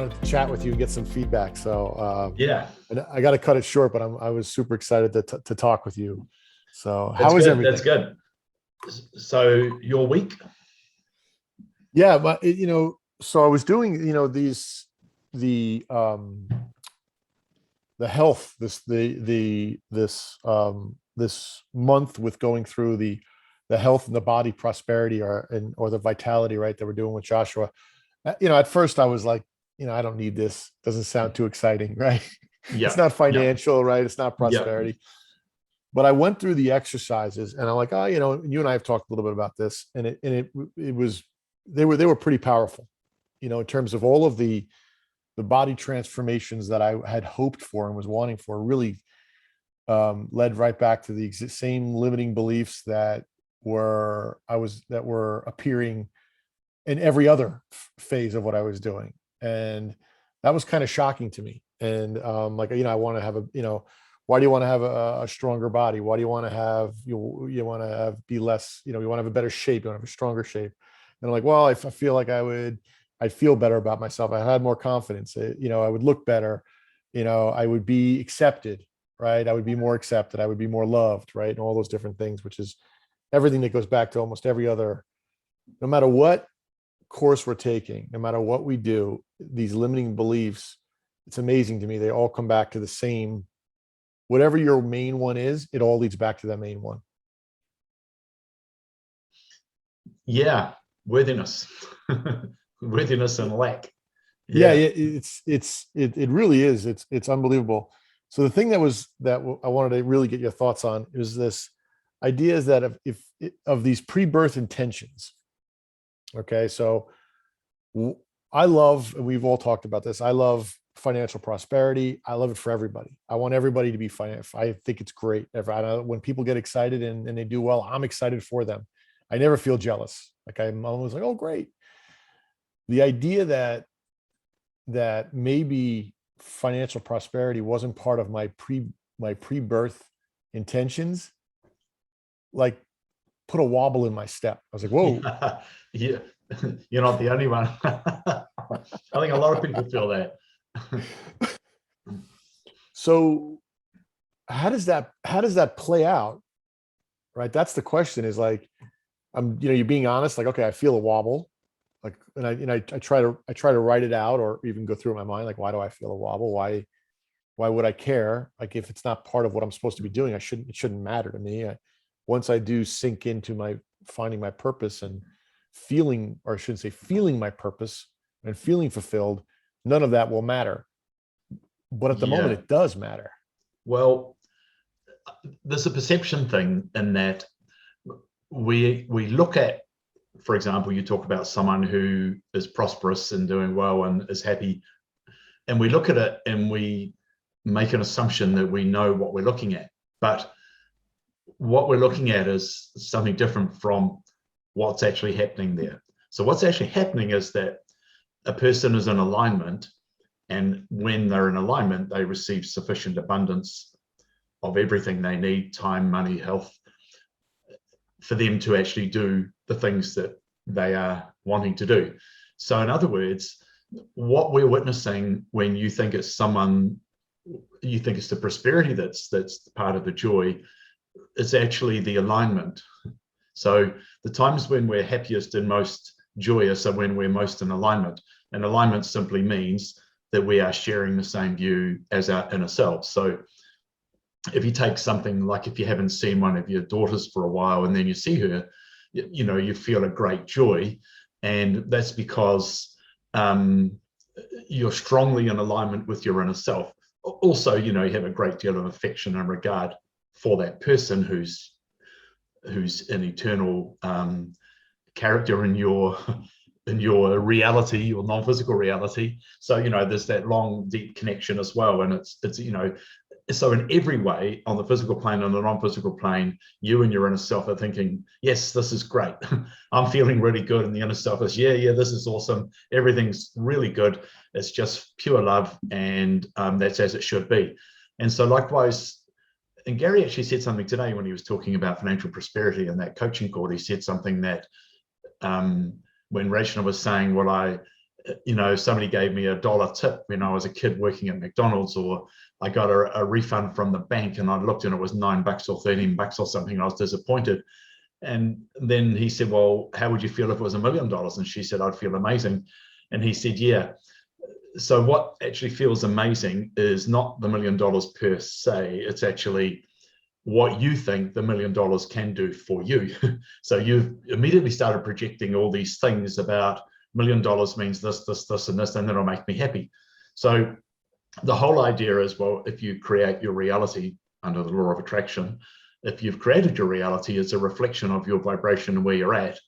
wanted to chat with you and get some feedback. So Yeah, and I got to cut it short, but I was super excited to talk with you. So that's how is good. That's everything? good. So your week? Yeah, but so I was doing, the health this month with going through the health and the body prosperity or the vitality, right, that we're doing with Joshua. At first I was like, I don't need this. Doesn't sound too exciting, right? It's Yeah, not yeah, financial, right? It's not yeah. prosperity. But I went through the exercises and I'm like, oh, you and I have talked a little bit about this, and it was they were pretty powerful, in terms of all of the body transformations that I had hoped for and was wanting for, really led right back to the same limiting beliefs that were appearing in every other phase of what I was doing. And that was kind of shocking to me. And like, I want to have why do you want to have a stronger body? Why do you want to have, you want to have, be less, you want to have a better shape, you want to have a stronger shape. And I'm like, well, I feel like I'd feel better about myself. I had more confidence. I would look better. I would be accepted, right? I would be more accepted. I would be more loved, right? And all those different things, which is everything that goes back to almost every other, no matter what course we're taking, no matter what we do, these limiting beliefs, it's amazing to me. They all come back to the same, whatever your main one is, it all leads back to that main one. Yeah, worthiness, worthiness and lack. Yeah, Yeah, it really is. It's unbelievable. So the thing that I wanted to really get your thoughts on is this idea is that if of these pre-birth intentions. Okay, so I love, and we've all talked about this, I love financial prosperity. I love it for everybody. I want everybody to be financial. I think it's great. When people get excited and they do well, I'm excited for them. I never feel jealous. Like, I'm always like, oh, great. The idea that maybe financial prosperity wasn't part of my pre-birth intentions, like, put a wobble in my step. I was like, whoa. yeah, yeah. You're not the only one. I think a lot of people feel that. So how does that play out? Right. That's the question, is like, you're being honest, like, okay, I feel a wobble. Like, and I try to write it out or even go through in my mind, like, why do I feel a wobble? Why would I care? Like, if it's not part of what I'm supposed to be doing, it shouldn't matter to me. Once I do sink into my finding my purpose and feeling, or I shouldn't say feeling my purpose and feeling fulfilled, none of that will matter. But at the moment, Yeah. it does matter. Well, there's a perception thing in that we look at, for example, you talk about someone who is prosperous and doing well and is happy, and we look at it and we make an assumption that we know what we're looking at. But what we're looking at is something different from what's actually happening there. So what's actually happening is that a person is in alignment, and when they're in alignment, they receive sufficient abundance of everything they need: time, money, health, for them to actually do the things that they are wanting to do. So in other words, what we're witnessing when you think it's someone, you think it's the prosperity that's part of the joy, it's actually the alignment. So the times when we're happiest and most joyous are when we're most in alignment. And alignment simply means that we are sharing the same view as our inner self. So if you take something like, if you haven't seen one of your daughters for a while and then you see her, you feel a great joy. And that's because you're strongly in alignment with your inner self. Also, you have a great deal of affection and regard for that person who's an eternal character in your reality, your non-physical reality. So there's that long, deep connection as well. And it's so in every way, on the physical plane and the non-physical plane, you and your inner self are thinking, yes, this is great. I'm feeling really good. And the inner self is, yeah, this is awesome. Everything's really good. It's just pure love. And that's as it should be. And so likewise, and Gary actually said something today when he was talking about financial prosperity in that coaching call. He said something that when Rachna was saying, well, somebody gave me $1 tip when I was a kid working at McDonald's, or I got a refund from the bank and I looked and it was $9 or $13 or something. And I was disappointed. And then he said, well, how would you feel if it was $1 million? And she said, I'd feel amazing. And he said, yeah. So what actually feels amazing is not the $1 million per se. It's actually what you think the $1 million can do for you. So you've immediately started projecting all these things about $1 million means this, this, this, and this, and that'll make me happy. So the whole idea is, well, if you create your reality under the law of attraction, if you've created your reality, it's a reflection of your vibration and where you're at.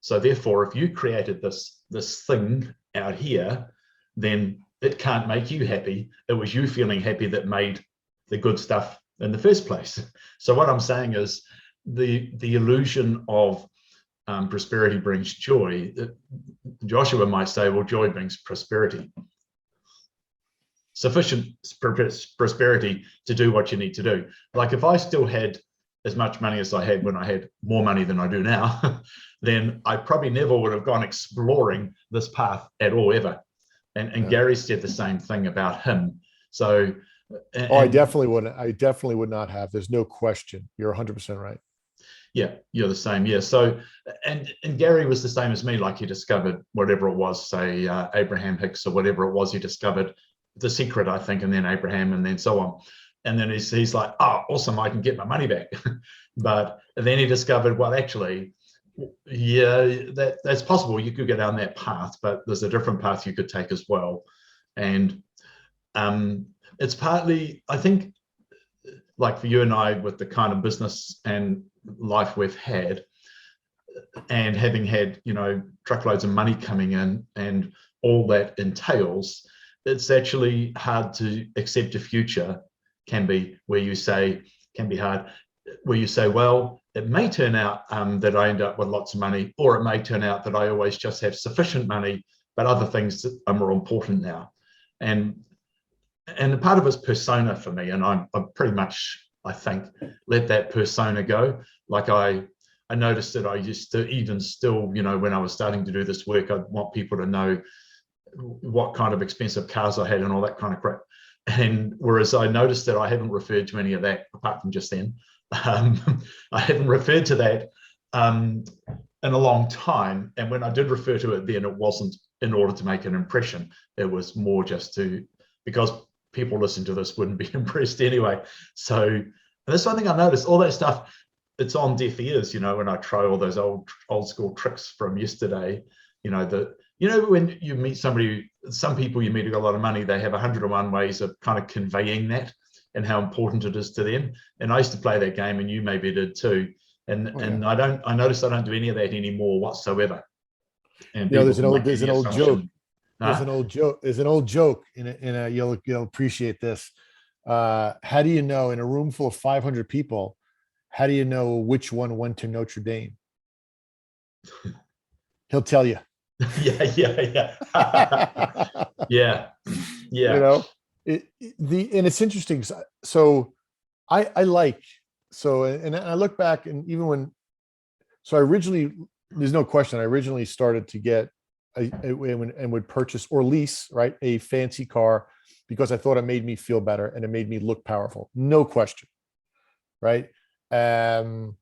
So therefore, if you created this thing out here, then it can't make you happy. It was you feeling happy that made the good stuff in the first place. So what I'm saying is the illusion of prosperity brings joy. Joshua might say, well, joy brings prosperity. Sufficient prosperity to do what you need to do. Like if I still had as much money as I had when I had more money than I do now, then I probably never would have gone exploring this path at all ever. And Gary said the same thing about him. So I definitely wouldn't. I definitely would not have. There's no question. You're 100% right. Yeah, you're the same. Yeah. So, and Gary was the same as me. Like he discovered whatever it was, say Abraham Hicks or whatever it was. He discovered The Secret, I think, and then Abraham, and then so on. And then he's like, oh, awesome, I can get my money back. But then he discovered, well, actually, yeah, that's possible. You could go down that path, but there's a different path you could take as well. And it's partly, I think, like for you and I, with the kind of business and life we've had, and having had, truckloads of money coming in and all that entails, it's actually hard to accept a future can be hard, where you say, well, it may turn out that I end up with lots of money, or it may turn out that I always just have sufficient money, but other things are more important now. And a part of it's persona for me, and I'm pretty much, I think, let that persona go. Like I noticed that I used to, even still, when I was starting to do this work, I'd want people to know what kind of expensive cars I had and all that kind of crap. And whereas I noticed that I haven't referred to any of that, apart from just then, I haven't referred to that in a long time. And when I did refer to it then, it wasn't in order to make an impression. It was more just because people listen to this wouldn't be impressed anyway. So that's one thing I noticed. All that stuff, it's on deaf ears, when I try all those old school tricks from yesterday, when you meet somebody, some people you meet who got a lot of money, they have 101 ways of kind of conveying that and how important it is to them. And I used to play that game, and you maybe did too. And I noticed I don't do any of that anymore whatsoever. And there's an old joke. There's an old joke in you'll appreciate this. How do you know, in a room full of 500 people, how do you know which one went to Notre Dame? He'll tell you. Yeah. And it's interesting. So I look back, and even I originally, there's no question, I originally started to get and would purchase or lease, right, a fancy car because I thought it made me feel better and it made me look powerful. No question. Right. And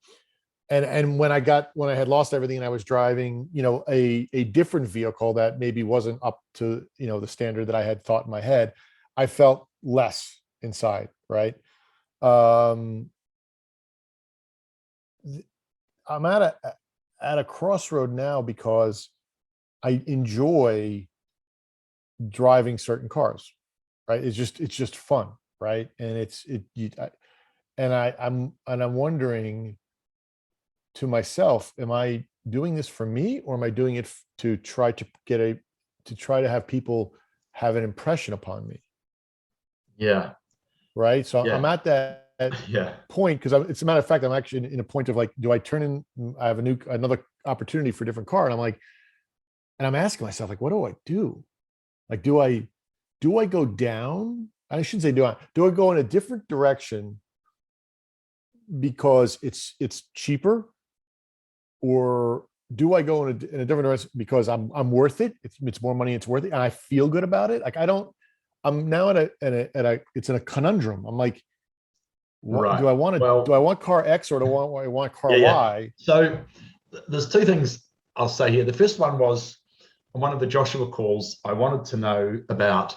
when I had lost everything and I was driving, a different vehicle that maybe wasn't up to, the standard that I had thought in my head, I felt less inside. Right. I'm at a crossroad now because I enjoy driving certain cars. Right. It's just fun. Right. And I'm wondering to myself, am I doing this for me, or am I doing it to try to have people have an impression upon me? Yeah. Right. So I'm at that point, because it's a matter of fact, I'm actually in a point of like, do I turn in, I have another opportunity for a different car. And I'm asking myself, like, what do I do? Like, do I go down? I shouldn't say do I go in a different direction because it's cheaper, or do I go in a different direction because I'm worth it? It's more money, it's worth it, and I feel good about it. Like I don't. I'm now it's in a conundrum. I'm like, what Right. do I want to do? I Well, want car X or do I want car yeah, yeah. Y? So there's two things I'll say here. The first one was on one of the Joshua calls. I wanted to know about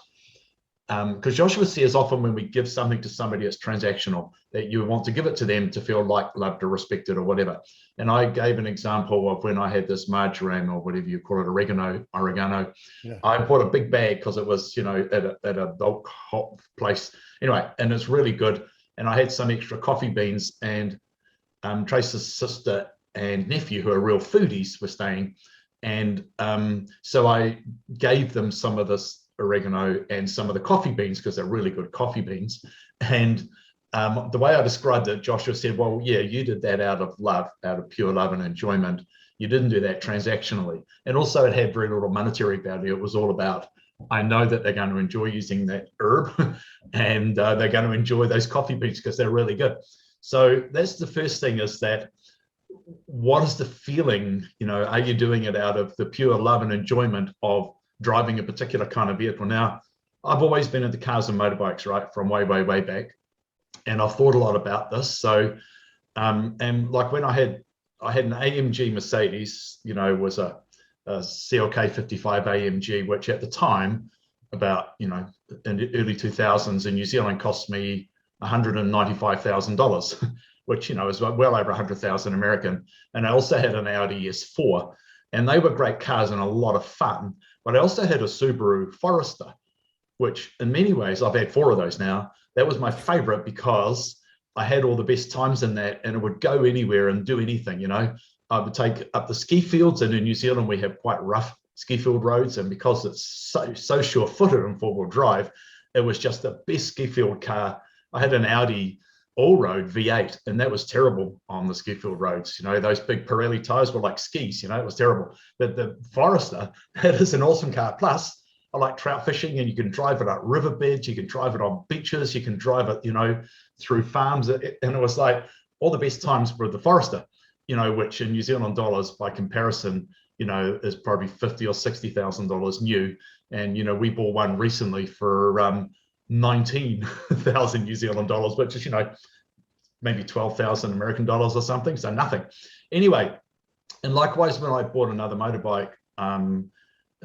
because Joshua says often when we give something to somebody, it's transactional, that you want to give it to them to feel like loved or respected or whatever. And I gave an example of when I had this marjoram or whatever you call it, oregano. Yeah. I bought a big bag because it was, at a bulk hop place. Anyway, and it's really good. And I had some extra coffee beans, and Trace's sister and nephew, who are real foodies, were staying. And so I gave them some of this oregano and some of the coffee beans because they're really good coffee beans. And the way I described it, Joshua said, well, yeah, you did that out of love, out of pure love and enjoyment. You didn't do that transactionally. And also it had very little monetary value. It was all about, I know that they're going to enjoy using that herb and they're going to enjoy those coffee beans because they're really good. So that's the first thing, is that what is the feeling, are you doing it out of the pure love and enjoyment of driving a particular kind of vehicle? Now, I've always been into cars and motorbikes, right, from way, way, way back. And I've thought a lot about this. So, and like when I had an AMG Mercedes, was a CLK 55 AMG, which at the time, about, in the early 2000s in New Zealand, cost me $195,000, which, is well over 100,000 American. And I also had an Audi S4, and they were great cars and a lot of fun. But I also had a Subaru Forester, which in many ways, I've had 4 of those now. That was my favorite because I had all the best times in that, and it would go anywhere and do anything. I would take up the ski fields, and in New Zealand, we have quite rough ski field roads. And because it's so sure-footed in 4-wheel drive, it was just the best ski field car. I had an Audi all-road V8, and that was terrible on the ski field roads. Those big Pirelli tires were like skis. It was terrible. But the Forester, that is an awesome car. Plus, I like trout fishing, and you can drive it up riverbeds, you can drive it on beaches, you can drive it, through farms. And it was like all the best times were the Forester, which in New Zealand dollars, by comparison, is probably $50,000 or $60,000 new. And, we bought one recently for 19,000 New Zealand dollars, which is, maybe 12,000 American dollars or something. So nothing. Anyway, and likewise, when I bought another motorbike,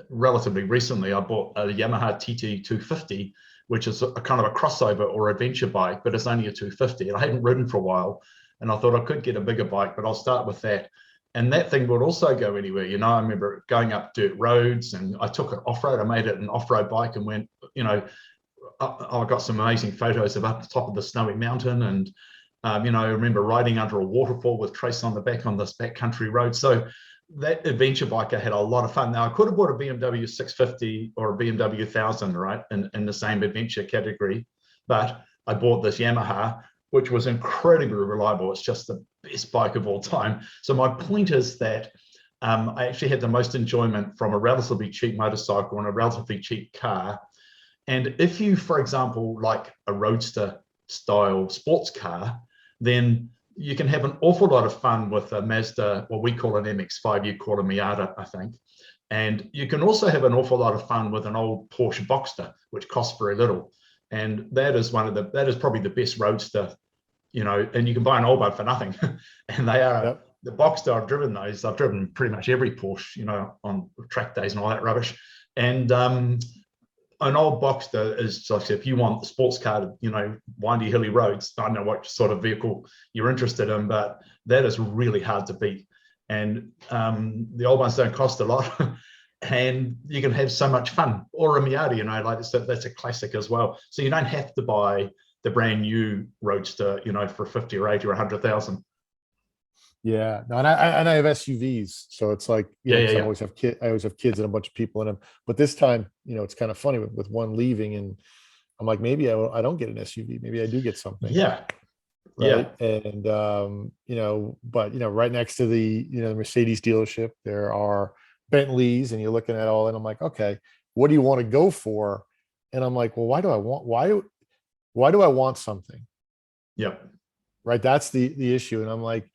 relatively recently, I bought a Yamaha TT 250, which is a kind of a crossover or adventure bike, but it's only a 250. And I hadn't ridden for a while, and I thought I could get a bigger bike, but I'll start with that. And that thing would also go anywhere. I remember going up dirt roads, and I took it off-road. I made it an off-road bike and went, I got some amazing photos of up the top of the snowy mountain. And, I remember riding under a waterfall with Trace on the back on this backcountry road. So that adventure bike, I had a lot of fun. Now, I could have bought a BMW 650 or a BMW 1000, right, in the same adventure category, but I bought this Yamaha, which was incredibly reliable. It's just the best bike of all time. So my point is that I actually had the most enjoyment from a relatively cheap motorcycle and a relatively cheap car. And if you, for example, like a roadster style sports car, then you can have an awful lot of fun with a Mazda, what we call an MX-5, you call a Miata, I think. And you can also have an awful lot of fun with an old Porsche Boxster, which costs very little. And that is probably the best roadster, and you can buy an old one for nothing. And they are, Yep. the Boxster, I've driven those. I've driven pretty much every Porsche, on track days and all that rubbish. And an old Boxster is like, if you want the sports car, windy, hilly roads, I don't know what sort of vehicle you're interested in, but that is really hard to beat. And the old ones don't cost a lot, and you can have so much fun. Or a Miata, like that's a classic as well. So you don't have to buy the brand new Roadster, for 50 or 80 or 100,000. Yeah, no, and I have SUVs, so it's like, Yeah. I always have kids and a bunch of people in them. But this time, it's kind of funny with one leaving, and I'm like, maybe I don't get an SUV, maybe I do get something. Yeah. Right. And but right next to the Mercedes dealership, there are Bentleys, and you're looking at all, and I'm like, okay, what do you want to go for? And I'm like, well, why do I want something? Yep. Right. That's the issue. And I'm like,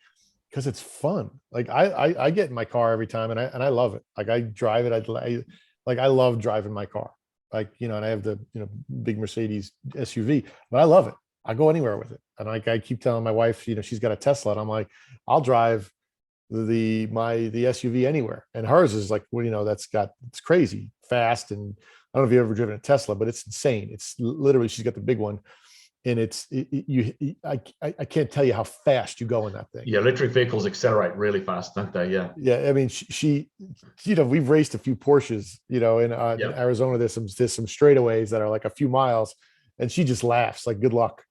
because it's fun. Like I get in my car every time, and I love it. Like I drive it. Like I love driving my car. Like, you know, and I have the, you know, big Mercedes SUV, but I love it. I go anywhere with it. And like I keep telling my wife, you know, she's got a Tesla, and I'm like, I'll drive the SUV anywhere. And hers is like, well, you know, it's crazy fast. And I don't know if you've ever driven a Tesla, but it's insane. It's literally, she's got the big one, and I can't tell you how fast you go in that thing. Yeah, electric vehicles accelerate really fast, don't they? Yeah. Yeah, I mean, you know, we've raced a few Porsches, you know, in Yeah. Arizona. There's some straightaways that are like a few miles, and she just laughs like, "Good luck,"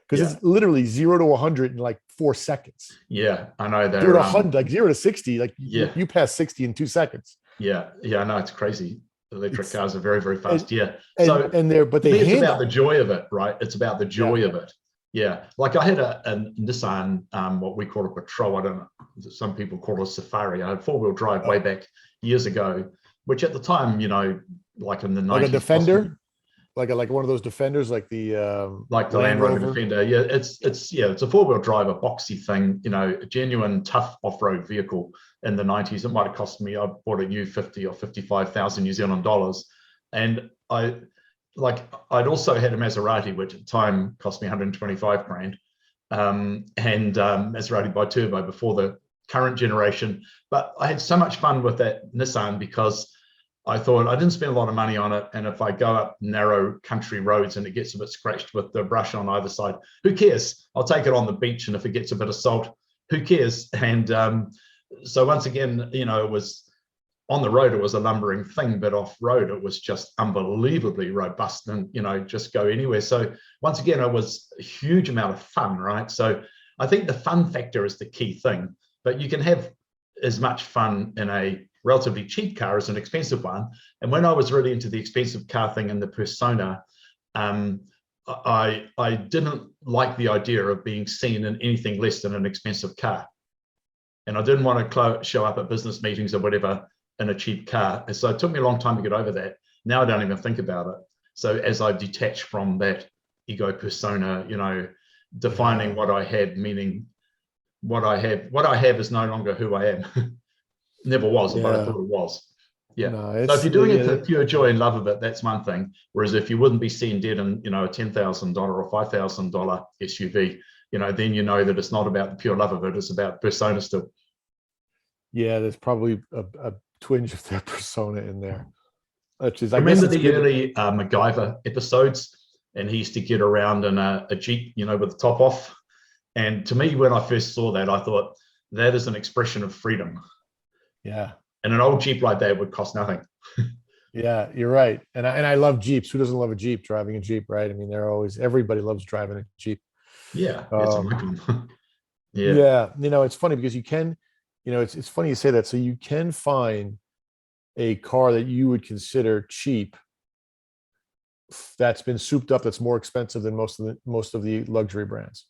because Yeah. it's literally 0 to 100 in like 4 seconds. Yeah. I know Zero they're, to 100, like 0 to 60, like yeah. you pass 60 in 2 seconds. Yeah. Yeah. I know it's crazy. Electric It's cars are very, very and fast. Yeah. and So and they're but to they me, it's about handle. the joy of it, right? It's about the Yeah, joy of it. Yeah. Like I had a Nissan, what we call a Patrol. I don't know. Some people call it a Safari. I had four-wheel drive way oh, back years ago, which at the time, you know, like in the like a 90s, cost me Defender, like one of those Defenders, like the like the Land Land Rover Rover. Defender. Yeah, it's a four-wheel drive, a boxy thing, you know, a genuine tough off-road vehicle in the 90s. It might have cost me, I bought a new 50 or 55,000 New Zealand dollars. And I'd also had a Maserati, which at the time cost me 125 grand. And Maserati bi-turbo before the current generation. But I had so much fun with that Nissan because I thought I didn't spend a lot of money on it. And if I go up narrow country roads and it gets a bit scratched with the brush on either side, who cares? I'll take it on the beach. And if it gets a bit of salt, who cares? And so once again, you know, it was on the road, it was a lumbering thing, but off road, it was just unbelievably robust and, you know, just go anywhere. So once again, it was a huge amount of fun, right? So I think the fun factor is the key thing, but you can have as much fun in a relatively cheap car as an expensive one. And when I was really into the expensive car thing and the persona, I didn't like the idea of being seen in anything less than an expensive car. And I didn't want to show up at business meetings or whatever in a cheap car. And so it took me a long time to get over that. Now I don't even think about it. So as I detach from that ego persona, you know, defining Yeah, what I had, meaning what I have is no longer who I am. Never was, but I yeah. thought it was. Yeah. No, So if it's you're doing it yeah, for the pure joy and love of it, that's one thing. Whereas if you wouldn't be seen dead in, you know, a $10,000 or $5,000 SUV, you know, then you know that it's not about the pure love of it. It's about persona still. yeah. There's probably a twinge of their persona in there, which is, I guess, Remember it's the good. early MacGyver episodes? And he used to get around in a Jeep, you know, with the top off. And to me, when I first saw that, I thought that is an expression of freedom. Yeah, And an old Jeep like that would cost nothing. yeah. You're right, and I love Jeeps. Who doesn't love a Jeep? Driving a Jeep, right? I mean, everybody loves driving a Jeep. Yeah, it's an Um, icon. Yeah, yeah, you know, it's funny because you can, you know, it's funny you say that. So you can find a car that you would consider cheap that's been souped up, that's more expensive than most of the luxury brands.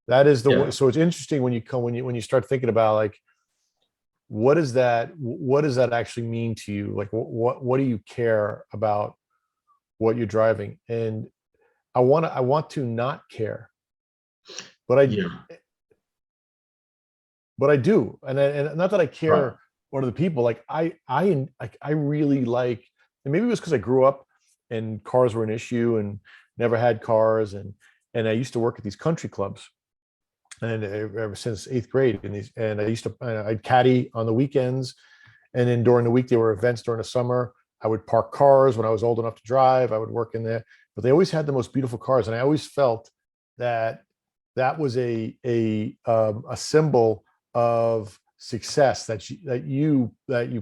That is the way. yeah, So it's interesting when you start thinking about, like, what does that actually mean to you? Like, what do you care about what you're driving? And I want to not care, but I yeah, but I do. And not that I right. care what other people like. I really like, and maybe it was because I grew up and cars were an issue and never had cars, and I used to work at these country clubs, and ever since eighth grade, and I used to I'd caddy on the weekends, and then during the week there were events during the summer. I would park cars when I was old enough to drive. I would work in there, but they always had the most beautiful cars, and I always felt that that was a symbol of success, that you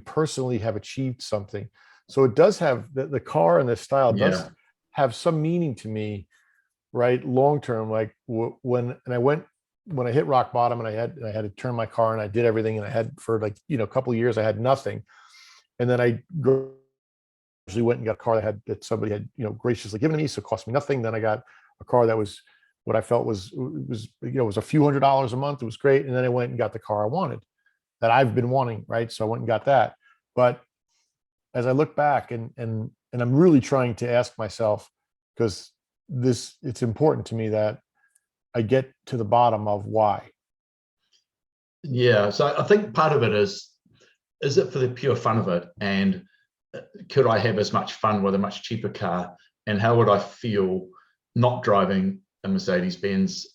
personally have achieved something. So it does have the car, and the style does Yeah, have some meaning to me, right? Long term, like when I hit rock bottom, and I had to turn my car, and I did everything, and I had, for like, a couple of years I had nothing, and then I actually went and got a car that somebody had, graciously given to me, so it cost me nothing. Then I got a car that was what I felt was a few $100s a month. It was great, and then I went and got the car I wanted, that I've been wanting, right? So I went and got that. But as I look back, and I'm really trying to ask myself, because it's important to me that I get to the bottom of why. Yeah. So I think part of it is it for the pure fun of it? And could I have as much fun with a much cheaper car? And how would I feel not driving a Mercedes Benz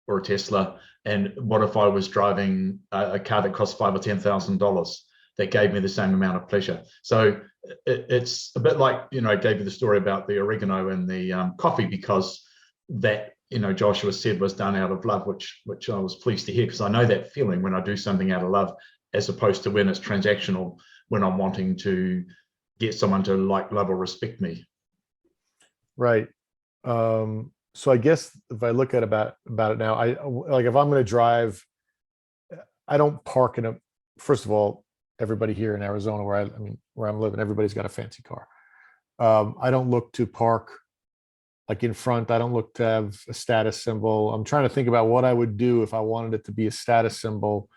or a Tesla? And what if I was driving a car that cost $5,000 or $10,000 that gave me the same amount of pleasure? So it's a bit like, I gave you the story about the oregano and the coffee, because that, Joshua said was done out of love, which I was pleased to hear, because I know that feeling when I do something out of love, as opposed to when it's transactional, when I'm wanting to get someone to like, love, or respect me. Right. So I guess if I look at about it now, I like if I'm going to drive, I don't park in a. First of all, everybody here in Arizona, where I'm living, everybody's got a fancy car. I don't look to park like in front. I don't look to have a status symbol. I'm trying to think about what I would do if I wanted it to be a status symbol,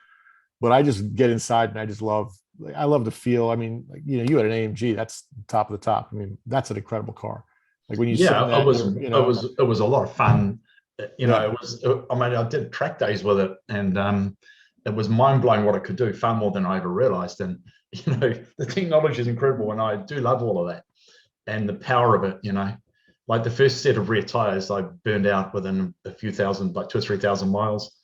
but I just get inside and I just love. I love the feel. I mean, like, you had an AMG. That's top of the top. I mean, that's an incredible car. Like when you sit in Yeah, that, it was a lot of fun. yeah, I mean, I did track days with it, and it was mind blowing what it could do, far more than I ever realized. And the technology is incredible, and I do love all of that and the power of it. Like the first set of rear tires, I burned out within a few thousand, like 2 or 3 thousand miles.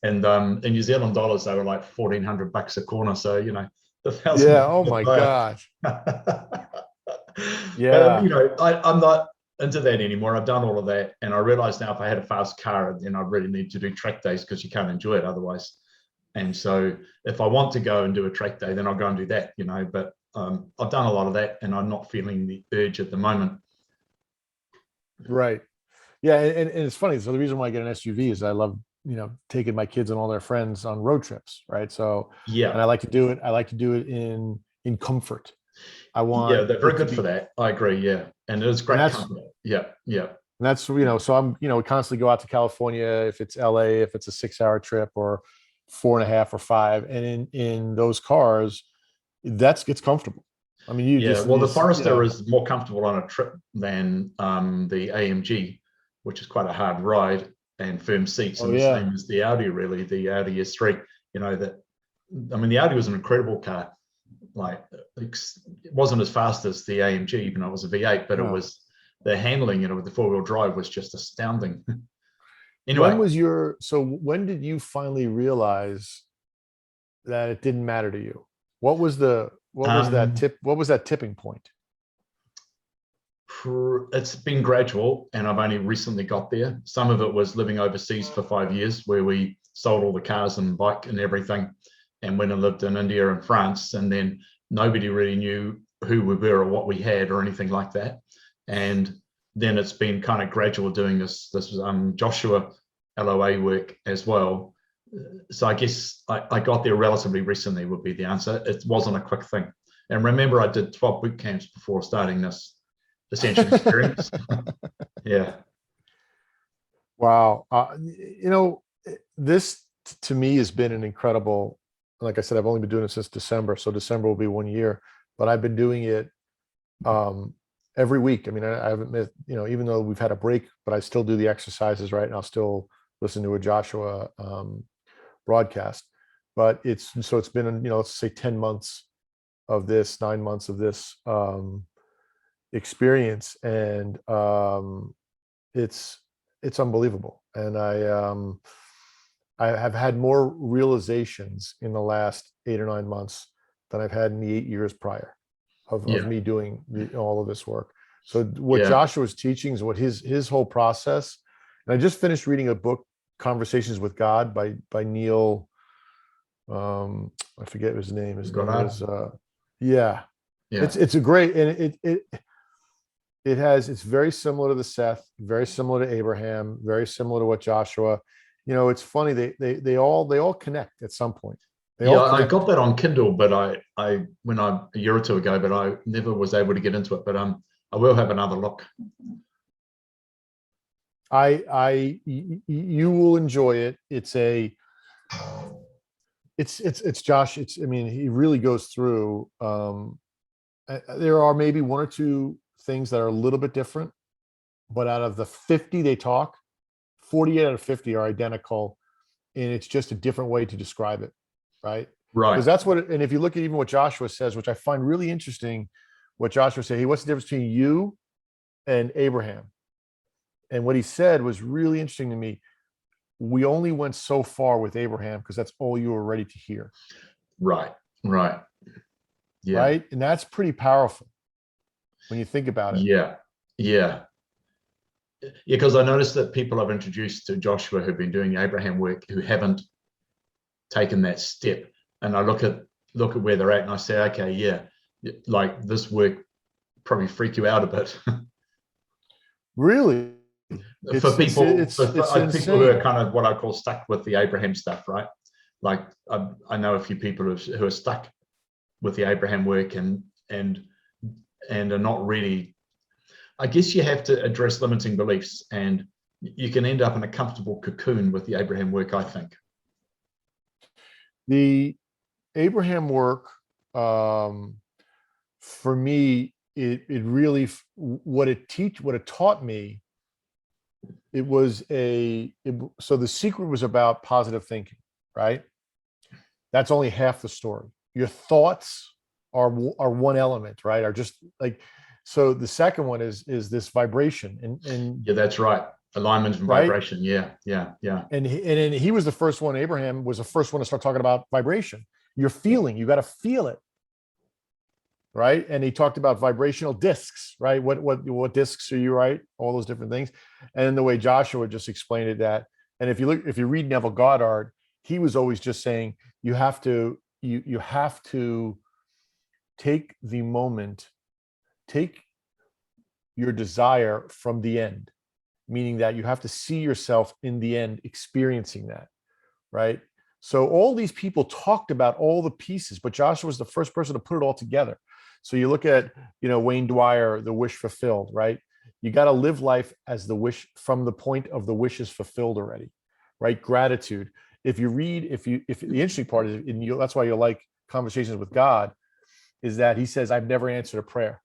And in New Zealand dollars, they were like $1,400 a corner. So the yeah. thousand Oh my tire. gosh. But Yeah. I'm not into that anymore. I've done all of that, and I realize now if I had a fast car, then I really need to do track days, because you can't enjoy it otherwise. And so if I want to go and do a track day, then I'll go and do that. But I've done a lot of that, and I'm not feeling the urge at the moment. Right. Yeah, and it's funny. So the reason why I get an SUV is I love, taking my kids and all their friends on road trips, right? So, and Yeah, I like to do it. I like to do it in comfort. I yeah, want they're very it to good for be, that. I agree. Yeah, and it is and great company. Yeah, yeah, that's so I'm we constantly go out to California if it's LA, if it's a 6 hour trip or 4.5 or 5, and in those cars, it's comfortable. I mean, yeah. Well, the Forester is more comfortable on a trip than the AMG, which is quite a hard ride and firm seats, oh and the yeah, same as the Audi. Really, the Audi S3. That. I mean, the Audi was an incredible car. Like, it wasn't as fast as the AMG, even though it was a V8, but it no. was the handling, with the four-wheel drive was just astounding. When Anyway, was when did you finally realize that it didn't matter to you? um, What was that tipping point? it's been gradual, and I've only recently got there. Some of it was living overseas for 5 years, where we sold all the cars and bike and everything, and went and lived in India and France, and then nobody really knew who we were or what we had or anything like that. And then it's been kind of gradual doing this Joshua LOA work as well. So I guess I got there relatively recently would be the answer. It wasn't a quick thing. And remember, I did 12 boot camps before starting this Ascension experience. Yeah. Wow. This to me has been an incredible, like I said, I've only been doing it since December. So December will be 1 year, but I've been doing it every week. I mean, I haven't missed, even though we've had a break, but I still do the exercises, right? And I'll still listen to a Joshua broadcast. But it's been, let's say 10 months of this, 9 months of this experience. And it's unbelievable. And I have had more realizations in the last 8 or 9 months than I've had in the 8 years prior of Yeah. me doing all of this work. So what Yeah. Joshua's teaching is what his whole process. And I just finished reading a book, Conversations with God by Neil. I forget his name. His name Goddard. is yeah. Yeah. It's a great, and it's very similar to the Seth, very similar to Abraham, very similar to what Joshua. It's funny, they all connect at some point. They Yeah, all I connect. got that on Kindle, but I when I a year or two ago, but I never was able to get into it. But I will have another look. You will enjoy it. It's Josh. I mean, he really goes through. There are maybe one or two things that are a little bit different, but out of the 50 they talk, 48 out of 50 are identical. and it's just a different way to describe it, right? Because Right. that's what, and if you look at even what Joshua says, which I find really interesting, what Joshua said, hey, what's the difference between you and Abraham? And what he said was really interesting to me. We only went so far with Abraham because that's all you were ready to hear. Right. Right. Yeah. Right. And that's pretty powerful when you think about it. Yeah. Yeah. Yeah, because I noticed that people I've introduced to Joshua who've been doing Abraham work who haven't taken that step, and I look at where they're at, and I say, okay, yeah, like this work probably freak you out a bit. Really, For people, it's people who are insane. kind of what I call stuck with the Abraham stuff, right? Like I know a few people who are stuck with the Abraham work and are not really. I guess you have to address limiting beliefs, and you can end up in a comfortable cocoon with the Abraham work, I think. The Abraham work, um, for me, it really what it taught me. It was so the secret was about positive thinking, right? That's only half the story. Your thoughts are one element, right? Are just like, so the second one is this vibration, and Yeah, that's right. Alignment and right. vibration. Yeah, yeah, yeah. And he was the first one. Abraham was the first one to start talking about vibration. You're feeling, you got to feel it, right? And he talked about vibrational discs, right? What discs are you, right? All those different things. And the way Joshua just explained it, that, and if you read Neville Goddard, he was always just saying you have to you have to take the moment, take your desire from the end, meaning that you have to see yourself in the end experiencing that, right? So all these people talked about all the pieces, but Joshua was the first person to put it all together. So you look at, Wayne Dwyer, the wish fulfilled, right? You got to live life as the wish, from the point of the wish is fulfilled already, right? Gratitude. If the interesting part is, and that's why you like conversations with God, is that he says, I've never answered a prayer.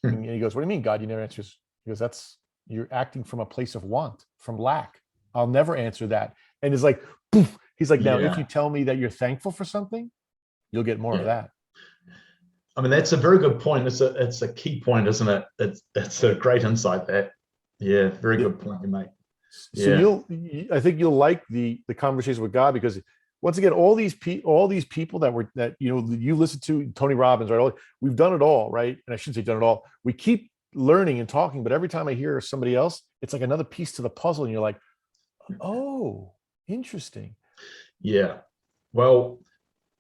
And he goes, what do you mean, God, you never answers? He goes, you're acting from a place of want, from lack. I'll never answer that. And it's like, poof. He's like, now, if you tell me that you're thankful for something, you'll get more of that. I mean, that's a very good point. It's a key point, isn't it? It's a great insight. That, yeah, very good point you make. So I think you'll like the conversation with God, because once again, all these people that you listen to, Tony Robbins, right? We've done it all, right? And I shouldn't say done it all. We keep learning and talking, but every time I hear somebody else, it's like another piece to the puzzle, and you're like, oh, interesting. Yeah. Well,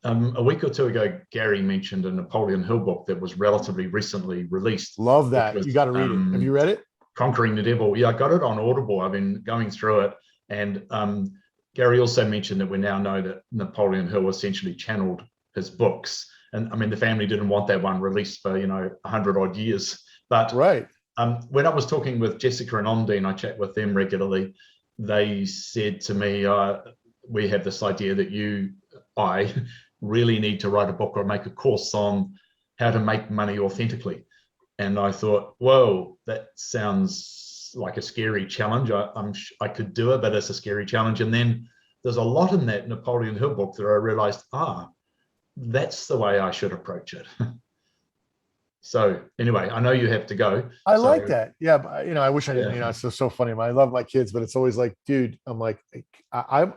a week or two ago, Gary mentioned a Napoleon Hill book that was relatively recently released. Love that. Was, you got to read it. Have you read it? Conquering the Devil. Yeah, I got it on Audible. I've been going through it. And Gary also mentioned that we now know that Napoleon Hill essentially channeled his books. And I mean, the family didn't want that one released for, 100 odd years. But right. When I was talking with Jessica and Ondine, I chat with them regularly. They said to me, we have this idea that I really need to write a book or make a course on how to make money authentically. And I thought, whoa, that sounds like a scary challenge. I could do it, but it's a scary challenge. And then there's a lot in that Napoleon Hill book that I realized, that's the way I should approach it. So anyway, I know you have to go. I like that. Yeah, but I wish I didn't. It's so funny. I love my kids, but it's always like, dude, I'm like, I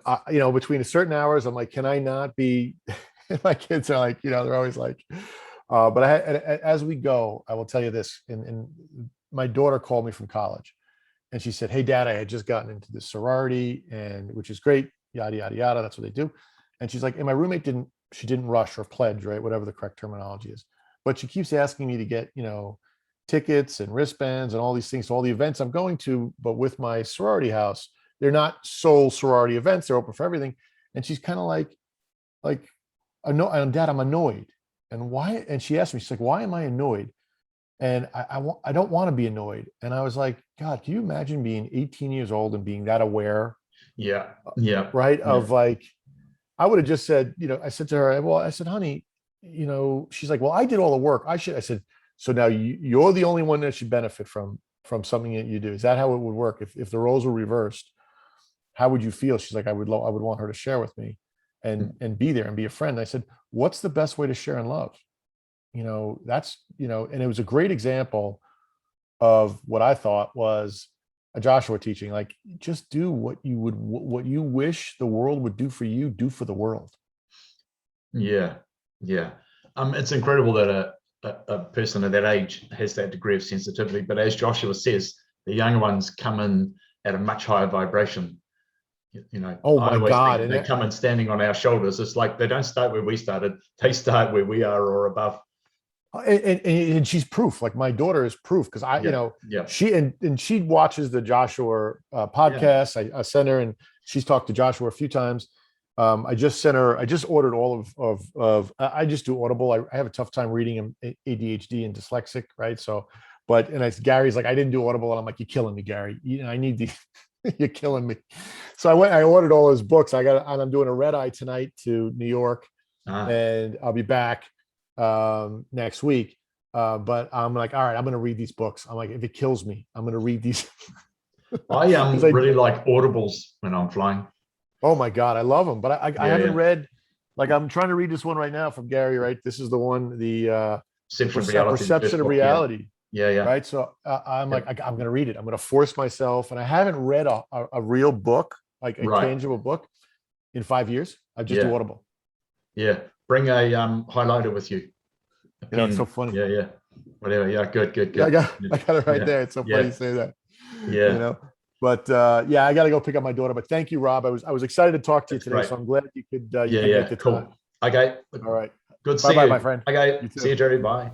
between certain hours, I'm like, can I not be? My kids are like, they're always like, but as we go, I will tell you this. And my daughter called me from college, and she said, "Hey, Dad, I had just gotten into this sorority, and which is great, yada yada yada. That's what they do." And she's like, "And my roommate didn't rush or pledge, right? Whatever the correct terminology is." But she keeps asking me to get, tickets and wristbands and all these things to all the events I'm going to. But with my sorority house, they're not sole sorority events; they're open for everything. And she's kind of like, Dad, I'm annoyed. And why? And she asked me, she's like, "Why am I annoyed?" And I don't want to be annoyed. And I was like, God, can you imagine being 18 years old and being that aware? Yeah. Yeah. Right. Yeah. Of like, I would have just said, I said to her, well, I said, honey, she's like, well, I did all the work. I said, so now you're the only one that should benefit from something that you do. Is that how it would work if the roles were reversed? how would you feel? She's like, I would want her to share with me and be there and be a friend. And I said, what's the best way to share in love? That's, and it was a great example of what I thought was a Joshua teaching, like, just do what you wish the world would do for you, do for the world. Yeah. It's incredible that a person of that age has that degree of sensitivity. But as Joshua says, the younger ones come in at a much higher vibration. Oh I my always God. think And they come in standing on our shoulders. It's like they don't start where we started; they start where we are or above. and she's proof. Like, my daughter is proof, because Yeah. she watches the Joshua podcast. I sent her, and she's talked to Joshua a few times. I just ordered all of I just do Audible. I have a tough time reading. I'm ADHD and dyslexic, right? So, Gary's like, I didn't do Audible, and I'm like, you're killing me, Gary. I need the you're killing me. So I ordered all his books. And I'm doing a red eye tonight to New York, and I'll be back next week. But I'm like, all right, I'm going to read these books. I'm like, if it kills me, I'm going to read these. I really like Audibles when I'm flying. Oh my God, I love them. But I haven't read, like, I'm trying to read this one right now from Gary, right? This is the one, the Perception of Reality. Yeah. Right. So I'm like, I'm going to read it. I'm going to force myself. And I haven't read a real book, like a tangible book, in 5 years. I just do Audible. Yeah. Bring a highlighter with you. It's so funny. Yeah. Whatever. Yeah. Good. I got it right there. It's so funny you say that. Yeah. But I got to go pick up my daughter. But thank you, Rob. I was excited to talk to you today. Great. So I'm glad you could make the time. Okay. All right. Good. See you, bye, my friend. Okay. See you, Jerry. Bye.